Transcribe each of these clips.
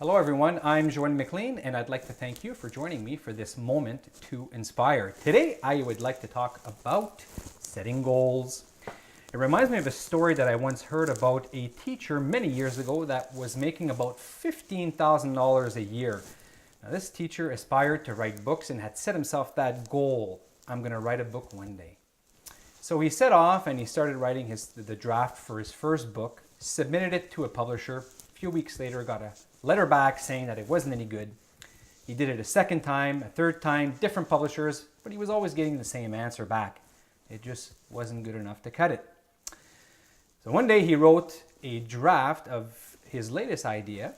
Hello everyone, I'm Joël and I'd like to thank you for joining me for this moment to inspire. Today I would like to talk about setting goals. It reminds me of a story that I once heard about a teacher many years ago that was making about $15,000 a year. Now this teacher aspired to write books and had set himself that goal. I'm going to write a book one day. So he set off and he started writing the draft for his first book, submitted it to a publisher. A few weeks later got a letter back saying that it wasn't any good. He did it a second time, a third time, different publishers, but he was always getting the same answer back. It just wasn't good enough to cut it. So one day he wrote a draft of his latest idea,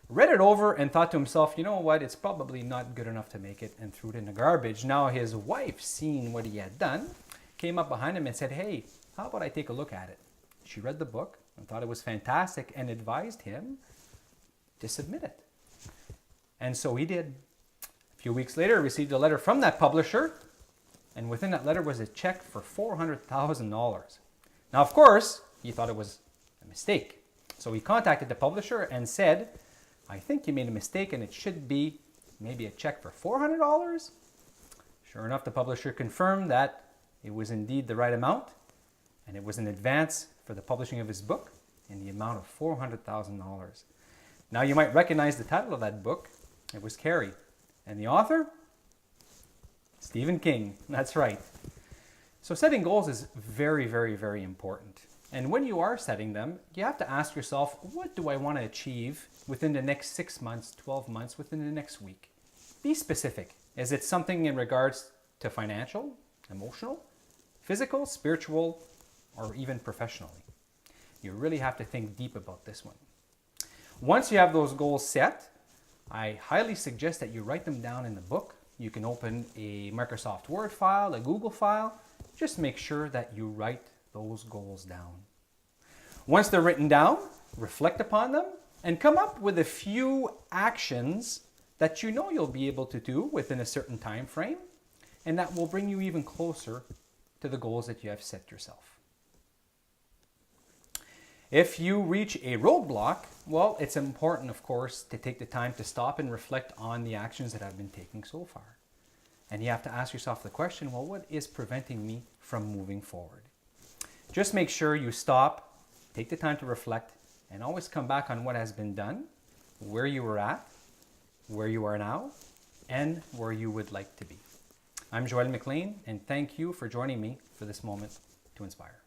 read it over and thought to himself, you know what, it's probably not good enough to make it, and threw it in the garbage. Now his wife, seeing what he had done, came up behind him and said, hey, how about I take a look at it? She read the book and thought it was fantastic and advised him to submit it. And so he did. A few weeks later, he received a letter from that publisher, and within that letter was a check for $400,000. Now, of course, he thought it was a mistake. So he contacted the publisher and said, I think you made a mistake and it should be maybe a check for $400. Sure enough, the publisher confirmed that it was indeed the right amount, and it was an advance for the publishing of his book in the amount of $400,000. Now you might recognize the title of that book. It was Carrie. And the author? Stephen King. That's right. So setting goals is very, very, very important. And when you are setting them, you have to ask yourself, what do I want to achieve within the next 6 months, 12 months, within the next week? Be specific. Is it something in regards to financial, emotional, physical, spiritual, or even professionally? You really have to think deep about this one. Once you have those goals set, I highly suggest that you write them down in the book. You can open a Microsoft Word file, a Google file. Just make sure that you write those goals down. Once they're written down, reflect upon them and come up with a few actions that you know you'll be able to do within a certain time frame, and that will bring you even closer to the goals that you have set yourself. If you reach a roadblock, well, it's important, of course, to take the time to stop and reflect on the actions that I've been taking so far. And you have to ask yourself the question, well, what is preventing me from moving forward? Just make sure you stop, take the time to reflect, and always come back on what has been done, where you were at, where you are now, and where you would like to be. I'm Joël, and thank you for joining me for this moment to inspire.